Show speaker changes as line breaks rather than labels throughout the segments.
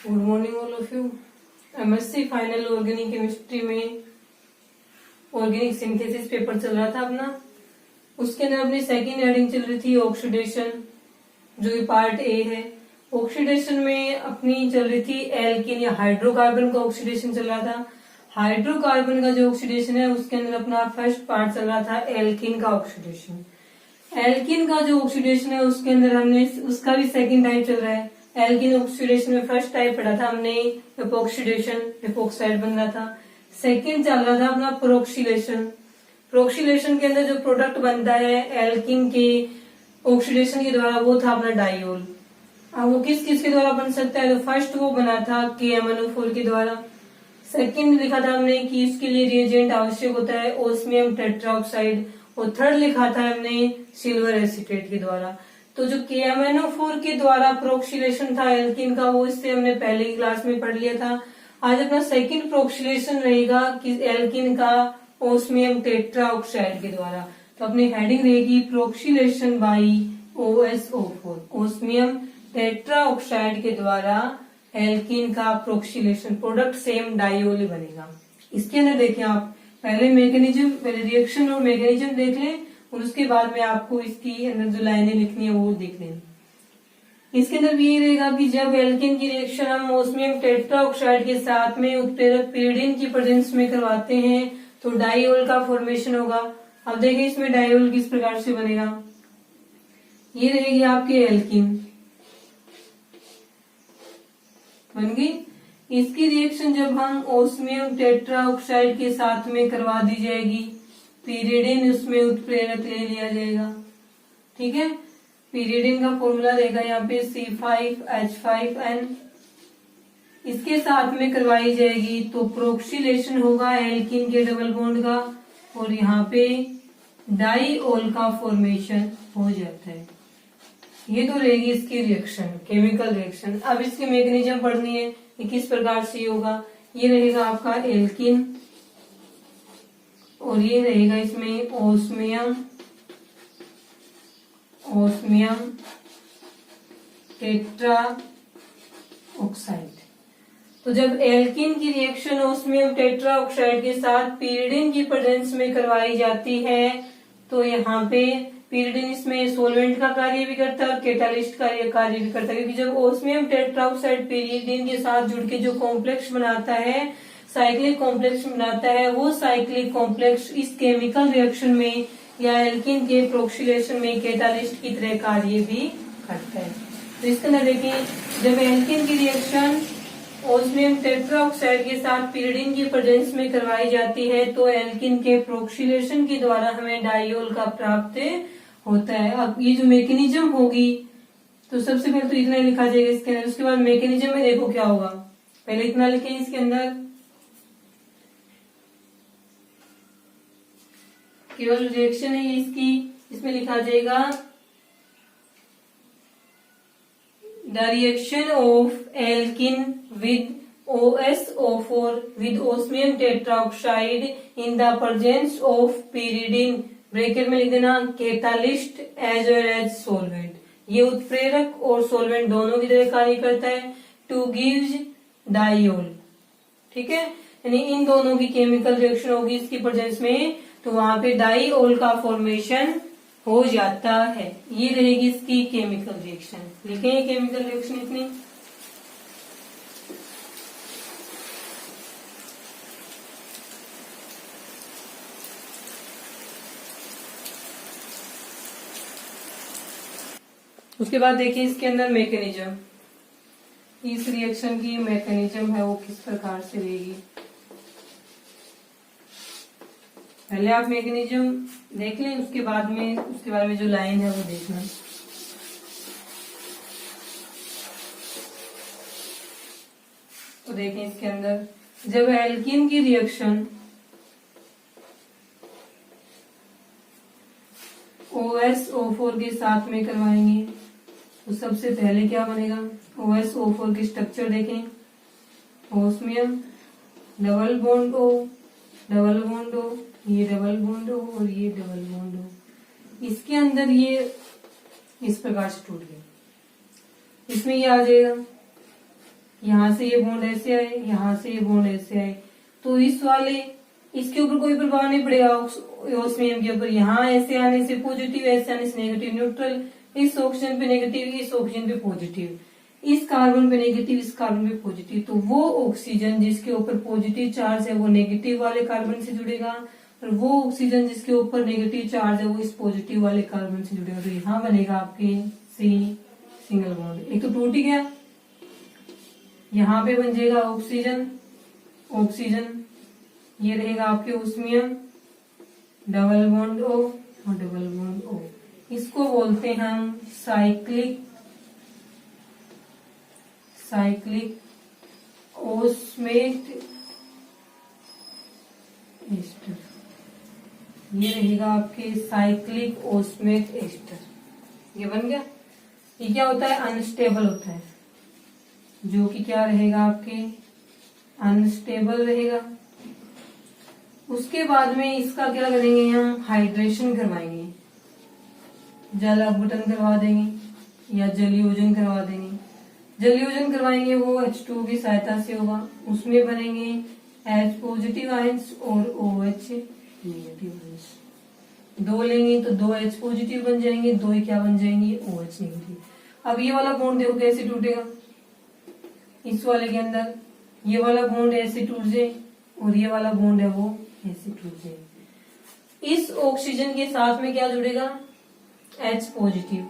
Good morning all of you. MSc final organic chemistry में organic synthesis paper चल रहा था अपना। उसके अंदर अपनी सेकेंड हेडिंग चल रही थी ऑक्सीडेशन, जो कि पार्ट ए है। ऑक्सीडेशन में अपनी चल रही थी एल्किन या हाइड्रोकार्बन का ऑक्सीडेशन चल रहा था। हाइड्रोकार्बन का जो ऑक्सीडेशन है उसके अंदर अपना फर्स्ट पार्ट चल रहा था एल्किन का ऑक्सीडेशन। एल्किन का जो ऑक्सीडेशन है उसके अंदर हमने उसका भी सेकेंड टाइप चल रहा है। एल्किन ऑक्सीडेशन में फर्स्ट टाइप पढ़ा था हमने एपोक्सीडेशन, एपोक्साइड बन रहा था। सेकेंड चल रहा था अपना प्रोक्सीलेशन। प्रोक्सीलेशन के अंदर जो प्रोडक्ट बनता है एल्किन के ऑक्सीडेशन के द्वारा वो था अपना डाइओल। अब वो किस किस के द्वारा बन सकता है, तो फर्स्ट वो बना था KMnO4 के द्वारा। सेकेंड लिखा था हमने कि इसके लिए रिएजेंट आवश्यक होता है ओस्मियम टेट्राऑक्साइड, और थर्ड लिखा था हमने सिल्वर एसीटेट के द्वारा। तो जो KMnO4 के द्वारा प्रोक्सीलेशन था एल्किन का, वो इससे हमने पहले की क्लास में पढ़ लिया था। आज अपना सेकंड प्रोक्सीलेशन रहेगा कि एल्किन का ओस्मियम टेट्राऑक्साइड के द्वारा। तो अपनी हेडिंग रहेगी प्रोक्सीलेशन बाई OSO4, ओस्मियम टेट्राऑक्साइड के द्वारा एल्किन का प्रोक्सीलेशन। प्रोडक्ट सेम डाइओल ही बनेगा। इसके अंदर देखिए आप पहले मैकेनिज्म, पहले रिएक्शन और मैकेनिज्म देख लें, और उसके बाद में आपको इसकी अंदर जो लाइनें लिखनी है वो देख लें। इसके अंदर भी ये रहेगा कि जब एल्किन की रिएक्शन हम ओस्मियम टेट्राऑक्साइड के साथ में उत्प्रेरक pyridine की प्रेजेंस में करवाते हैं तो डाइओल का फॉर्मेशन होगा। अब देखिए इसमें डाइओल किस प्रकार से बनेगा। ये रहेगी आपकी एल्किन बन गई। इसकी रिएक्शन जब हम ओस्मियम टेट्राऑक्साइड के साथ में करवा दी जाएगी, pyridine उसमें उत्प्रेरक ले लिया जाएगा। ठीक है, pyridine का फॉर्मूला रहेगा यहाँ पे C5H5N। इसके साथ में करवाई जाएगी तो प्रोक्सीलेशन होगा एल्किन के डबल बॉन्ड का, और यहाँ पे डाइओल का फॉर्मेशन हो जाता है। ये तो रहेगी इसकी रिएक्शन, केमिकल रिएक्शन। अब इसकी मैकेनिज्म पढ़नी है कि किस प्रकार से होगा। ये रहेगा आपका एल्किन, और ये रहेगा इसमें ओस्मियम टेट्राऑक्साइड। तो जब एल्किन की रिएक्शन ओस्मियम टेट्राऑक्साइड के साथ pyridine की प्रेजेंस में करवाई जाती है तो यहाँ पे pyridine इसमें सोलवेंट का कार्य भी करता है और कैटालिस्ट का कार्य भी करता है, क्योंकि जब ओस्मियम टेट्राऑक्साइड pyridine के साथ जुड़ के जो कॉम्प्लेक्स बनाता है, साइक्लिक कॉम्प्लेक्स बनाता है, वो साइक्लिक कॉम्प्लेक्स इस केमिकल रिएक्शन में या एल्किन के प्रोक्सीलेशन में कैटालिस्ट की तरह कार्य भी करता है। तो इसके अंदर देखिए जब एल्किन की रिएक्शन ओस्मियम टेट्राऑक्साइड के साथ pyridine की प्रेजेंस में करवाई जाती है तो एल्किन के प्रोक्सीलेशन के द्वारा हमें डाइओल का प्राप्त होता है। अब ये जो मैकेनिज्म होगी, तो सबसे पहले तो इतना लिखा जाएगा इसके अंदर। उसके बाद मैकेनिज्म में देखो क्या होगा, पहले इतना लिखें इसके अंदर, केवल रिएक्शन है इसकी, इसमें लिखा जाएगा the reaction of alkene with OSO4 with osmium tetroxide in the presence of pyridine, bracket में लिख देना catalyst as well as solvent. ये उत्प्रेरक और सोलवेंट दोनों की तरह कार्य करता है टू गिव्स डाइओल। ठीक है, यानी इन दोनों की केमिकल रिएक्शन होगी इसकी प्रेजेंस में, तो वहां पे डाइओल का फॉर्मेशन हो जाता है। ये रहेगी इसकी केमिकल रिएक्शन। लिखें केमिकल रिएक्शन इतनी। उसके बाद देखिए इसके अंदर मैकेनिज्म, इस रिएक्शन की मैकेनिज्म है वो किस प्रकार से रहेगी। पहले आप मैकेनिज्म देख लें, उसके बाद में उसके बारे में जो लाइन है वो देखना। तो देखें इसके अंदर जब एल्किन की रिएक्शन OSO4 के साथ में करवाएंगे तो सबसे पहले क्या बनेगा। OSO4 की स्ट्रक्चर देखें, osmium double bond O, double bond O, ये डबल बॉन्ड O और ये डबल बॉन्ड O। इसके अंदर ये इस प्रकार से टूट गया। इसमें ये आ जाएगा यहाँ से ये बॉन्ड ऐसे आए, यहाँ से ये बॉन्ड ऐसे आए, तो इस वाले इसके ऊपर कोई प्रभाव नहीं पड़ेगा ऑस्मियम के ऊपर। यहाँ ऐसे आने से पॉजिटिव, ऐसे आने से नेगेटिव, न्यूट्रल, इस ऑक्सीजन पे नेगेटिव, इस ऑक्सीजन पे पॉजिटिव, इस कार्बन पे नेगेटिव, इस कार्बन पे पॉजिटिव। तो वो ऑक्सीजन जिसके ऊपर पॉजिटिव चार्ज है वो नेगेटिव वाले कार्बन से जुड़ेगा, और वो ऑक्सीजन जिसके ऊपर नेगेटिव चार्ज है वो इस पॉजिटिव वाले कार्बन से जुड़ेगा। तो यहाँ बनेगा आपके सी सिंगल बॉन्ड। एक तो टूट गया, यहाँ पे बन जाएगा ऑक्सीजन, ऑक्सीजन, ये रहेगा आपके ऑस्मियम, डबल बॉन्ड ओ और डबल बॉन्ड ओ। इसको बोलते हैं हम साइक्लिक ओस्मेट एस्टर। ये रहेगा आपके साइक्लिक ओस्मेट एस्टर। ये बन गया। ये क्या होता है? अनस्टेबल होता है, जो कि क्या रहेगा आपके अनस्टेबल रहेगा। उसके बाद में इसका क्या करेंगे हम? हाइड्रेशन करवाएंगे, जल अपघटन करवा देंगे या जलयोजन करवा देंगे। जलयोजन करवाएंगे वो H2 की सहायता से होगा, उसमें बनेंगे H पॉजिटिव आयंस और OH नेगेटिव आयंस। दो लेंगे तो 2 H पॉजिटिव बन जाएंगे, 2 ही क्या बन जाएंगे? OH negative. अब ये वाला बॉन्ड देखो कैसे टूटेगा, इस वाले के अंदर ये वाला बॉन्ड ऐसे टूट जाए और ये वाला बॉन्ड है वो ऐसे टूट जाए। इस ऑक्सीजन के साथ में क्या जुड़ेगा? H पॉजिटिव,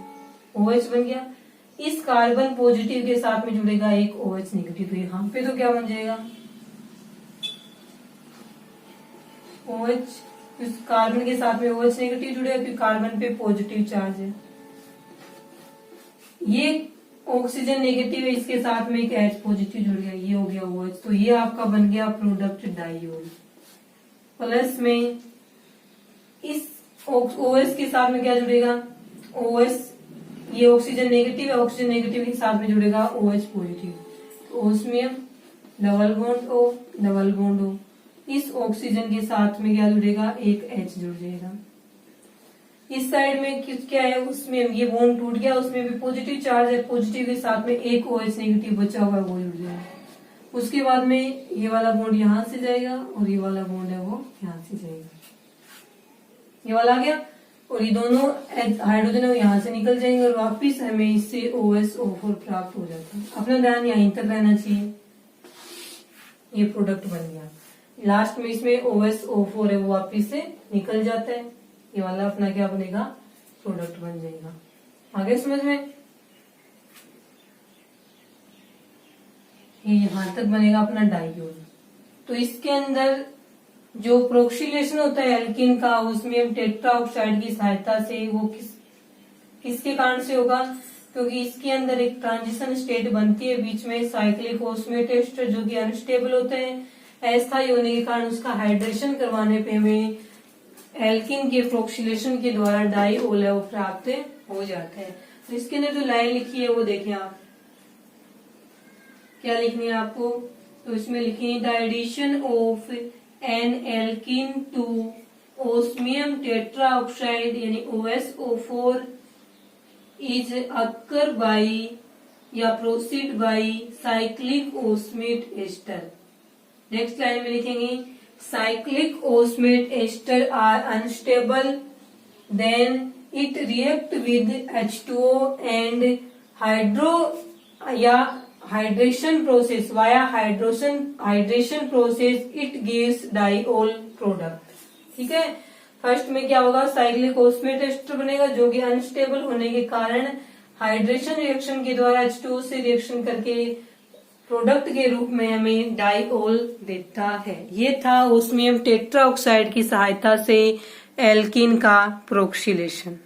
OH बन गया। इस कार्बन पॉजिटिव के साथ में जुड़ेगा एक OH नेगेटिव, तो यहाँ पे तो क्या बन जाएगा? OH। इस कार्बन के साथ में OH नेगेटिव जुड़ेगा क्योंकि कार्बन पे पॉजिटिव चार्ज है। ये ऑक्सीजन नेगेटिव है, इसके साथ में एक H पॉजिटिव जुड़ गया, ये हो गया OH। तो ये आपका बन गया प्रोडक्ट डाइऑल। प्लस में इस OH के साथ में क्या जुड़ेगा? OH, ये ऑक्सीजन नेगेटिव है, ऑक्सीजन नेगेटिव के साथ में जुड़ेगा OH पॉजिटिव, तो osmium, double bond O, double bond O। इस ऑक्सीजन के साथ में क्या जुड़ेगा? एक H जुड़ जाएगा। इस साइड में क्या है? उसमें ये बॉन्ड टूट गया, उसमें भी पॉजिटिव चार्ज है, पॉजिटिव के साथ में एक OH नेगेटिव बचा हुआ है वो जुड़ जाएगा। उसके बाद में ये वाला बॉन्ड यहाँ से जाएगा और ये वाला बॉन्ड है वो यहाँ से जाएगा। ये वाला आ गया, और ये दोनों हाइड्रोजन है वो यहाँ से निकल जाएंगे और वापिस हमें इससे OSO4 प्राप्त हो जाता है। अपना ध्यान यहीं तक रहना चाहिए। ये प्रोडक्ट बन गया, लास्ट में इसमें OSO4 है वो वापिस से निकल जाता है। ये वाला अपना क्या बनेगा? प्रोडक्ट बन जाएगा। आगे समझ में? ये यहां तक बनेगा अपना डाइऑल। तो इसके अंदर जो प्रोक्सीलेशन होता है एल्किन का, उसमें हम टेट्रा ऑक्साइड की सहायता से, वो किसके कारण से होगा? क्योंकि इसके अंदर एक ट्रांजिशन स्टेट बनती है बीच में, साइक्लिक ओस्मेट एस्टर, जो कि अनस्टेबल होते हैं। अस्थायी होने के कारण उसका हाइड्रेशन करवाने पे हमें एल्किन के प्रोक्सीलेशन के द्वारा डाइऑल है वो प्राप्त हो जाता है। तो इसके अंदर जो लाइन लिखी है वो देखें आप, क्या लिखनी है आपको? तो इसमें लिखिए the addition of an alkene to osmium tetra oxide यानी OSO4 इज अक्कर बाई या proceed by cyclic osmate ester. Next line में लिखेंगे cyclic osmate ester are unstable, then it react with H2O and hydro या hydration process, via hydration process it gives diol product. ठीक है, first में क्या होगा? Cyclic osmate ester बनेगा जो कि अनस्टेबल होने के कारण हाइड्रेशन रिएक्शन के द्वारा H2O से रिएक्शन करके प्रोडक्ट के रूप में हमें डाइऑल देता है। ये था ओस्मियम टेट्रा ऑक्साइड की सहायता से एल्किन का प्रोक्सीलेशन।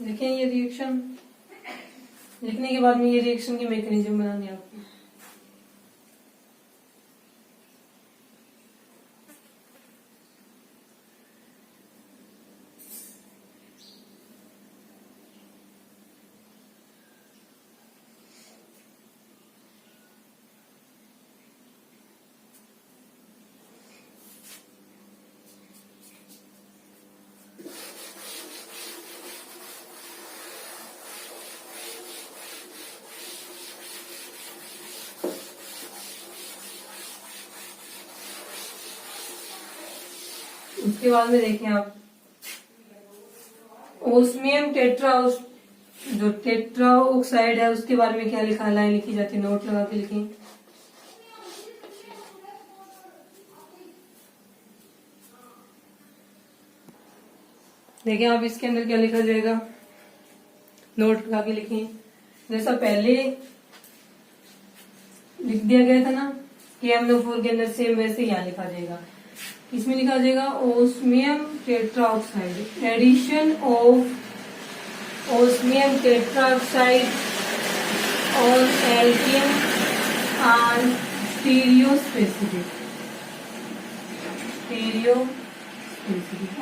लिखें ये रिएक्शन, लिखने के बाद में ये रिएक्शन की मैकेनिज्म बनानी है आपको। उसके बाद में देखें आप ओस्मियम जो टेट्रा ऑक्साइड है उसके बारे में क्या लिखा है, लाइन लिखी जाती है, नोट लगा के लिखें। देखिए आप इसके अंदर क्या लिखा जाएगा, नोट लगा के लिखें। जैसा पहले लिख दिया गया था ना KMnO4 के अंदर, सेम वैसे यहाँ लिखा जाएगा। इसमें लिखा जाएगा osmium tetroxide, addition of osmium tetroxide और एल्केन आर स्टीरियोस्पेसिफिक।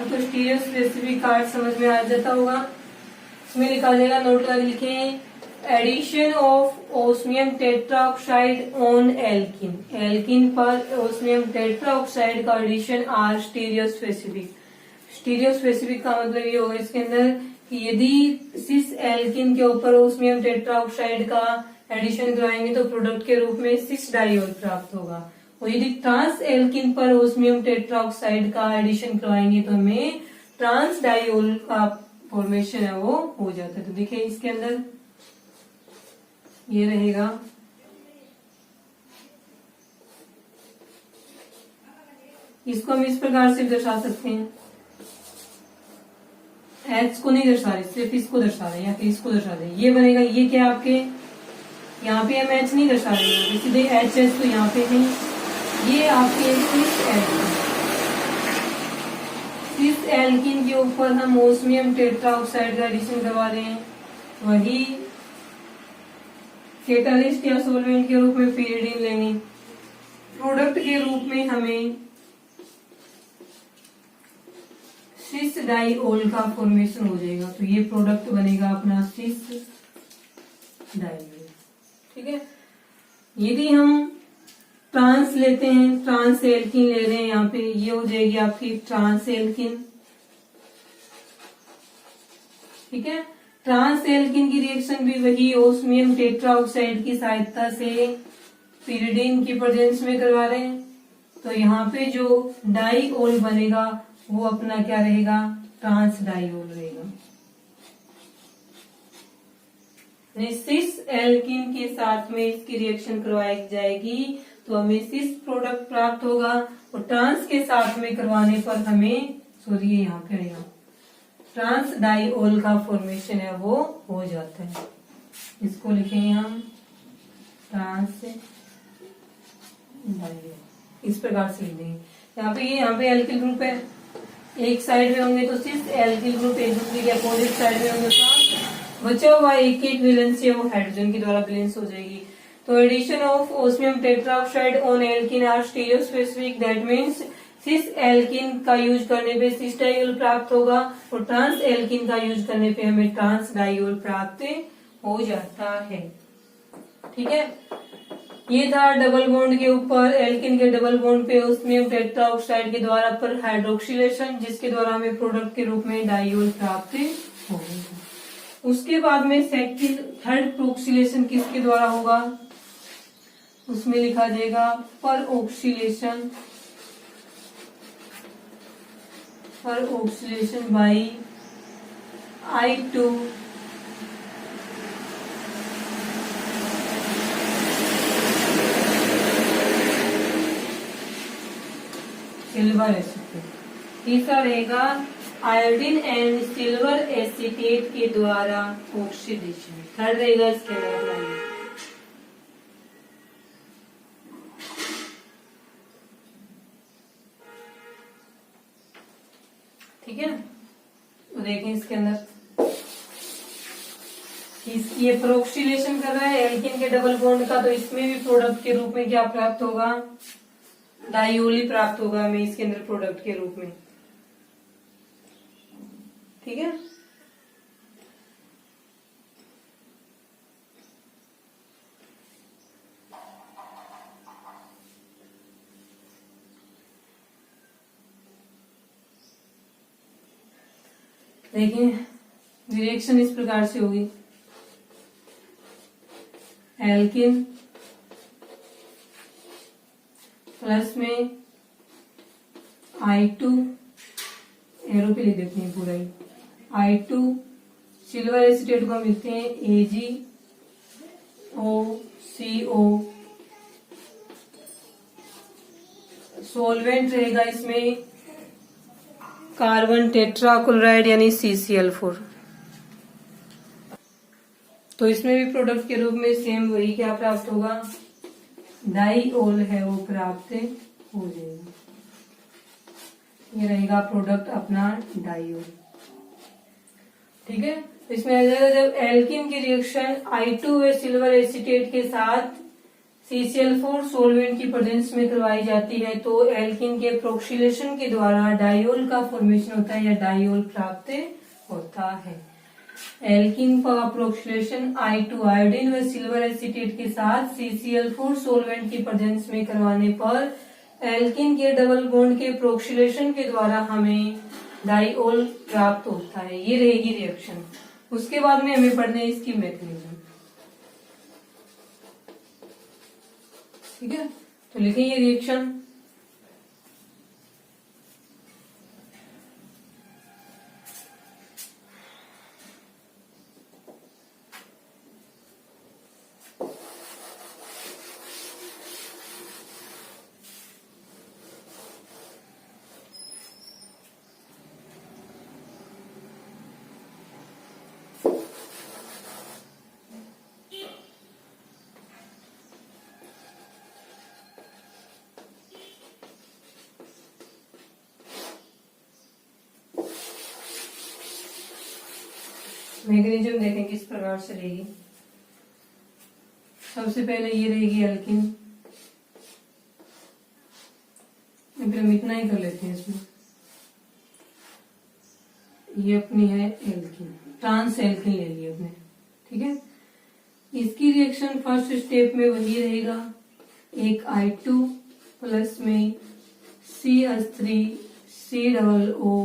तो स्टीरियोस्पेसिफिक कार्ड समझ में आ जाता होगा। इसमें लिखा जाएगा, नोट कर लिखें, addition of osmium tetroxide on alkene, alkene पर ओस्मियम टेट्राऑक्साइड का एडिशन आर स्टीरियोस्पेसिफिक। स्टीरियोस्पेसिफिक का मतलब ये होगा इसके अंदर कि यदि सिस एल्किन के ऊपर ओस्मियम टेट्राऑक्साइड का एडिशन कराएंगे तो प्रोडक्ट के रूप में सिस डाइऑल प्राप्त होगा, और यदि ट्रांस एल्किन पर ओस्मियम टेट्राऑक्साइड का एडिशन करवाएंगे तो हमें ट्रांस डाइऑल का फॉर्मेशन है वो हो जाता है। तो देखिए इसके अंदर ये रहेगा, इसको हम इस प्रकार से दर्शा सकते हैं, H को नहीं दर्शा रहे, सिर्फ इसको दर्शा रहे हैं या फिर इसको दर्शा रहे हैं। ये बनेगा, ये क्या आपके यहाँ पे हम H नहीं दर्शा रहे हैं, सीधे HS तो यहाँ पे है, ये आपके सिस एल्किन के ऊपर हम ओस्मियम टेट्राऑक्साइड का एडिशन करवा रहे हैं, वही कैटालिस्ट या सोलवेंट के रूप में पीरियडिन लेंगे, प्रोडक्ट के रूप में हमें सिस डाइऑल का फॉर्मेशन हो जाएगा। तो ये प्रोडक्ट बनेगा अपना सिस डाइऑल। ठीक है, यदि हम ट्रांस लेते हैं, ट्रांस एल्किन ले रहे हैं, यहाँ पे ये हो जाएगी आपकी ट्रांस एल्किन। ठीक है, ट्रांस एल्किन की रिएक्शन भी वही ओस्मियम टेट्राऑक्साइड की सहायता से पीरियडिन की प्रेजेंस में करवा रहे हैं। तो यहाँ पे जो डाइऑल बनेगा वो अपना क्या रहेगा, ट्रांस डाइऑल रहेगा। सिस एल्किन के साथ में इसकी रिएक्शन करवाई जाएगी तो हमें सिस प्रोडक्ट प्राप्त होगा, और ट्रांस के साथ में करवाने पर हमें, सॉरी यहाँ पे रहेगा, ट्रांस डाइऑल का फॉर्मेशन है वो हो जाता है। इसको लिखेंगे हम ट्रांस डाइऑल, इस प्रकार से लिख देंगे। यहाँ पे एल्किल ग्रुप है, एक साइड में होंगे तो सिर्फ एल्किल ग्रुप, एक दूसरे के अपोजिट साइड में होंगे ट्रांस, बचा हुआ एक वैलेंस है वो हाइड्रोजन के द्वारा बैलेंस हो जाएगी। तो addition of osmium tetroxide on alkene are stereospecific, that means cis alkene का यूज करने पे सिस डाइऑल प्राप्त होगा, और ट्रांस एल्किन का यूज करने पे हमें ट्रांस डाइऑल प्राप्त हो जाता है। ठीक है, ये था डबल बॉन्ड के ऊपर, एल्किन के डबल बॉन्ड पे ओस्मियम टेट्राऑक्साइड के द्वारा पर हाइड्रोक्सिलेशन, जिसके द्वारा हमें प्रोडक्ट के रूप में डाइऑल प्राप्त होगा। उसके बाद में सेकंड थर्ड प्रोक्सिलेशन किसके द्वारा होगा, उसमें लिखा जाएगा पर oscillation by I2 silver acetate. तीसरा रहेगा आयोडीन एंड सिल्वर एसिटेट के द्वारा ऑक्सीडेशन। थर्ड रहेगा इसके अंदर। ठीक है, तो देखें इसके अंदर ये प्रोक्सीलेशन कर रहा है एल्किन के डबल बॉन्ड का, तो इसमें भी प्रोडक्ट के रूप में क्या प्राप्त होगा, डाइऑल ही प्राप्त होगा हमें इसके अंदर प्रोडक्ट के रूप में। ठीक है, देखिए रिएक्शन इस प्रकार से होगी, एल्किन प्लस में I2 एरो पे लिख देते हैं पूरा ही। I2 सिल्वर एसीटेट को मिलते हैं AgOCO। सॉल्वेंट रहेगा इसमें कार्बन टेट्राक्लोराइड यानी CCl4। तो इसमें भी प्रोडक्ट के रूप में सेम वही क्या प्राप्त होगा, डाइऑल है वो प्राप्त हो जाएगा। ये रहेगा प्रोडक्ट अपना डाइऑल। ठीक है, इसमें आ जाएगा जब एल्किन की रिएक्शन I2 व सिल्वर एसीटेट के साथ CCl4 सॉल्वेंट की प्रेजेंस में करवाई जाती है तो एल्किन के प्रोक्सिलेशन के द्वारा डाइऑल का फॉर्मेशन होता है या डाइऑल प्राप्त होता है। एल्किन का प्रोक्सिलेशन I2 आयोडीन व सिल्वर एसीटेट के साथ CCl4 सॉल्वेंट की प्रेजेंस में करवाने पर एल्किन के डबल बॉन्ड के प्रोक्सिलेशन के द्वारा हमें डाइऑल प्राप्त होता है। ये रहेगी रिएक्शन। उसके बाद में हमें पढ़ना है इसकी मैकेनिज्म। ठीक है, तो लिखें ये रिएक्शन। मैकेनिज्म देखें किस प्रकार से रहेगी। सबसे पहले ये रहेगी एल्किन। फिर हम इतना ही कर लेते हैं इसमें। ये अपनी है एल्किन, ट्रांस एल्किन ले लिया अपने। ठीक है, इसकी रिएक्शन फर्स्ट स्टेप में वही रहेगा, एक I2 प्लस में CH3COO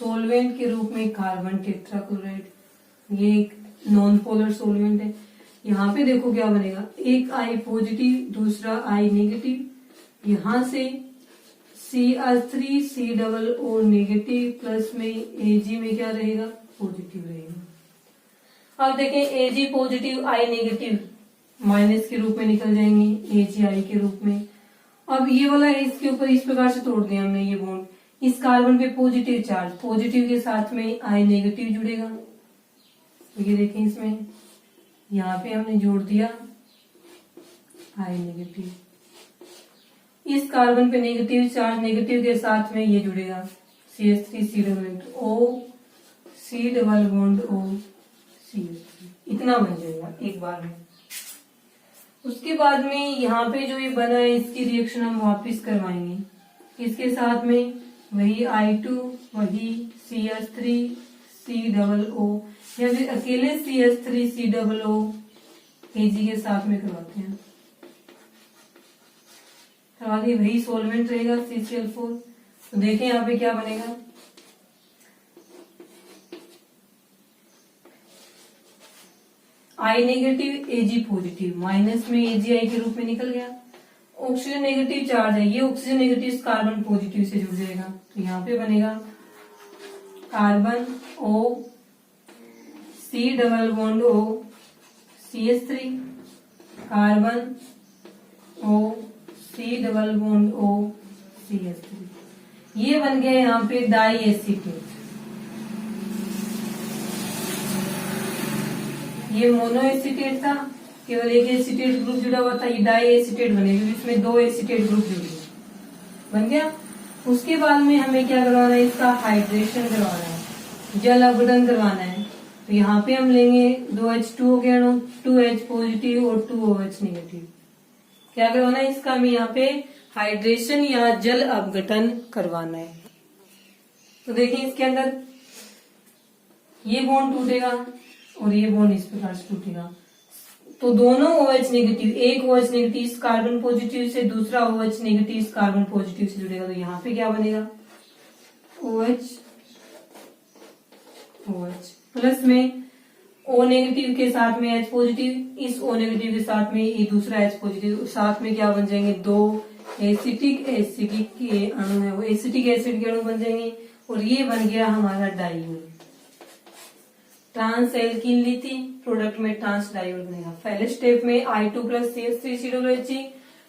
सॉल्वेंट के रूप में कार्बन टेट्राक्लोराइड। ये एक नॉन पोलर सॉल्वेंट है। यहाँ पे देखो क्या बनेगा, एक I पॉजिटिव दूसरा I नेगेटिव। यहाँ से CH3COO नेगेटिव प्लस में Ag में क्या रहेगा, पॉजिटिव रहेगा। अब देखें Ag positive I negative minus के रूप में निकल जाएंगे AgI के रूप में। अब ये वाला इसके ऊपर इस प्रकार से तोड़ दिया हमने ये बॉन्ड। इस कार्बन पे पॉजिटिव चार्ज, पॉजिटिव के साथ में I नेगेटिव जुड़ेगा। तो ये देखें इसमें यहाँ पे हमने जोड़ दिया I नेगेटिव। इस कार्बन पे नेगेटिव चार्ज, नेगेटिव के साथ में ये जुड़ेगा CH3COO C double bond O CH3। इतना बन जाएगा एक बार में। उसके बाद में यहाँ पे जो ये बना है इसकी रिएक्शन हम वापस करवाएंगे। इसके साथ में वही I2 वही CH3COO या फिर अकेले CH3COO Ag के साथ में करवाते हैं। आगे वही सॉल्वेंट रहेगा CCl4। तो देखें यहाँ पे क्या बनेगा, I negative Ag positive minus में AgI के रूप में निकल गया। ऑक्सीजन नेगेटिव चार्ज है, ये ऑक्सीजन नेगेटिव कार्बन पॉजिटिव से जुड़ जाएगा। तो यहाँ पे बनेगा carbon O C double bond O CH3 carbon O C double bond O CH3। ये बन गया यहाँ पे डाई एसीटेट। ये मोनो एसीटेट था, केवल एक एसीटेट ग्रुप जुड़ा हुआ था। ये डाई एसीटेट बनेगा, इसमें दो एसीटेट ग्रुप जुड़े बन गया। उसके बाद में हमें क्या करवाना है, इसका हाइड्रेशन करवाना है, जल अपघटन करवाना है। तो यहाँ पे हम लेंगे 2H2 हो गया, 2H पॉजिटिव और 2OH नेगेटिव। क्या करवाना है इसका, हमें यहाँ पे हाइड्रेशन या जल अपघटन करवाना है। तो देखिए इसके अंदर ये बॉन्ड टूटेगा और ये बॉन्ड इस प्रकार से टूटेगा। तो दोनों OH नेगेटिव, एक OH नेगेटिव इस कार्बन पॉजिटिव से, दूसरा OH नेगेटिव इस कार्बन पॉजिटिव से जुड़ेगा। तो यहाँ पे क्या बनेगा, OH प्लस में O नेगेटिव के साथ में H पॉजिटिव, इस O नेगेटिव के साथ में ये दूसरा H पॉजिटिव, साथ में क्या बन जाएंगे, दो एसिटिक एसिड के अणु है वो एसिटिक एसिड के अणु बन जाएंगे और ये बन गया हमारा डाइयूल। ट्रांस एल्किन ली थी, प्रोडक्ट में ट्रांस डाइयूल बनेगा। पहले स्टेप में I2 plus CH3COOH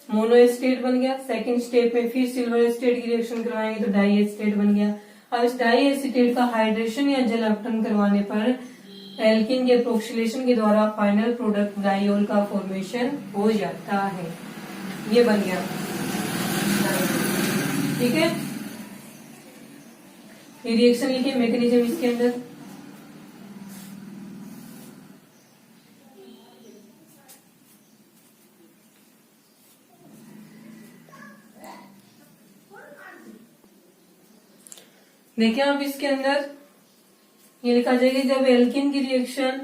mono estate बन गया। सेकंड स्टेप में फिर सिल्वर एस्टेट की रिएक्शन करवाएंगे तो डाई एस्टेट बन गया। अब इस डाई एसिटेट का हाइड्रेशन या जल अपटन करवाने पर एल्किन के प्रोक्सिलेशन के द्वारा फाइनल प्रोडक्ट डाइयोल का फॉर्मेशन हो जाता है। ये बन गया, ठीक है। ये रिएक्शन लिखिए, मैकेनिज्म इसके अंदर। देखिए आप इसके अंदर ये लिखा जाएगा, जब एल्किन की रिएक्शन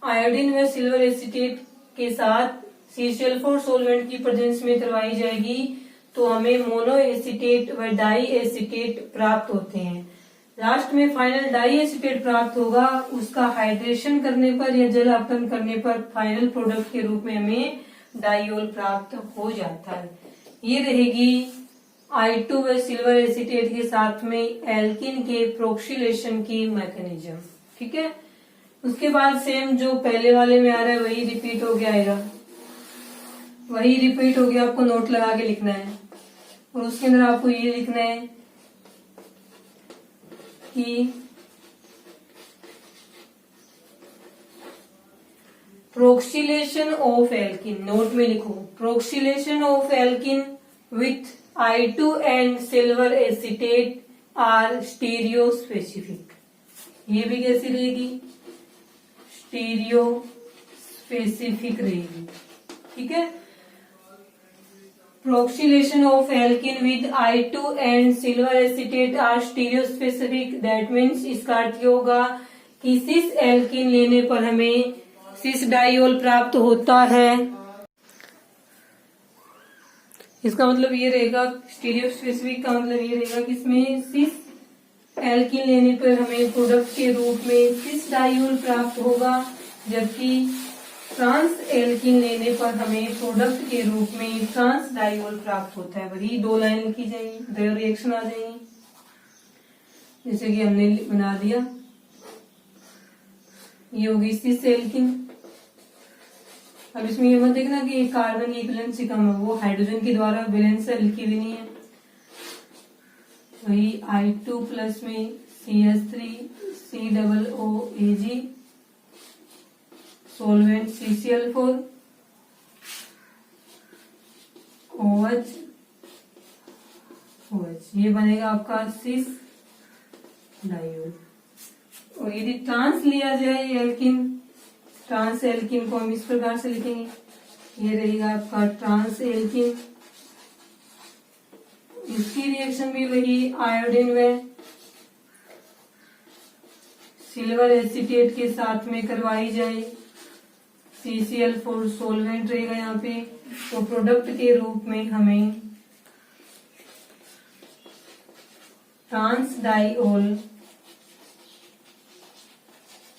आयोडीन व सिल्वर एसिटेट के साथ CCl4 सोलवेंट की प्रेजेंस में करवाई जाएगी तो हमें मोनो एसिटेट व डाई एसिटेट प्राप्त होते हैं। लास्ट में फाइनल डाई एसिटेट प्राप्त होगा, उसका हाइड्रेशन करने पर या जल अपटन करने पर फाइनल प्रोडक्ट के रूप में हमें डाइयोल प्राप्त हो जाता है। ये रहेगी I2 व सिल्वर एसिटेट के साथ में एल्किन के प्रोक्सिलेशन की मैकेनिज्म, ठीक है। उसके बाद सेम जो पहले वाले में आ रहा है वही रिपीट हो गया आएगा, वही रिपीट हो गया। आपको नोट लगा के लिखना है और उसके अंदर आपको ये लिखना है कि प्रोक्सिलेशन ऑफ एल्किन, नोट में लिखो hydroxylation of alkene with I2 and silver acetate are stereospecific. ये भी कैसी रहेगी, स्टीरियो स्पेसिफिक रहेगी, ठीक है। Hydroxylation of alkene with I2 and silver acetate are stereospecific. That means इसका अर्थ होगा कि सिस एल्किन लेने पर हमें सिस डाइयोल प्राप्त होता है। इसका मतलब ये रहेगा, स्टीरियो स्पेसिफिक का मतलब ये रहेगा कि इसमें सिस एल्किन लेने पर हमें प्रोडक्ट के रूप में सिस डाइयोल प्राप्त होगा, जबकि ट्रांस एल्किन लेने पर हमें प्रोडक्ट के रूप में ट्रांस डाइयोल प्राप्त होता है। वही दो लाइन लिखी जाएंगी, दो रिएक्शन आ जाएंगी, जैसे कि हमने बना दिया। ये होगी सिस एल्किन। अब इसमें ये मत देखना कि कार्बन की वैलेंस से कम है, वो हाइड्रोजन के द्वारा वैलेंस से लिखी भी नहीं है। वही I2 प्लस में CH3COOAG सोलवेंट CCl4 OH, ये बनेगा आपका सिस डाइयोल। और यदि ट्रांस लिया जाए एल्किन, ट्रांस एल्किन को हम इस प्रकार से लिखेंगे, ये रहेगा आपका ट्रांस एल्किन। इसकी रिएक्शन भी वही आयोडीन व सिल्वर एसिटेट के साथ में करवाई जाए, CCl4 सोलवेंट रहेगा यहाँ पे, तो प्रोडक्ट के रूप में हमें ट्रांस डाइयोल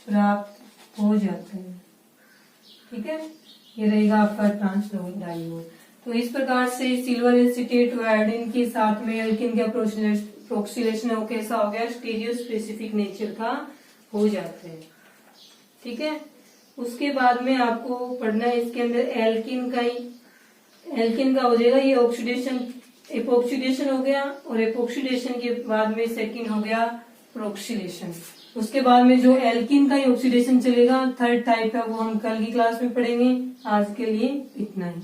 प्राप्त हो जाता है, ठीक है। ये रहेगा आपका ट्रांस डाइयोल। तो इस प्रकार से सिल्वर एसिटेट व आयोडीन के साथ में एल्किन का प्रोक्सिलेशन हो कैसा हो गया, स्टीरियो स्पेसिफिक नेचर का हो जाता है, ठीक है। उसके बाद में आपको पढ़ना है इसके अंदर एल्किन का ही, एल्किन का हो जाएगा ये ऑक्सीडेशन, एपोक्सीडेशन हो गया, और एपोक्सीडेशन के बाद में सेकंड हो गया प्रोक्सिलेशन। उसके बाद में जो एल्किन का ही ऑक्सीडेशन चलेगा, थर्ड टाइप है, वो हम कल की क्लास में पढ़ेंगे। आज के लिए इतना ही।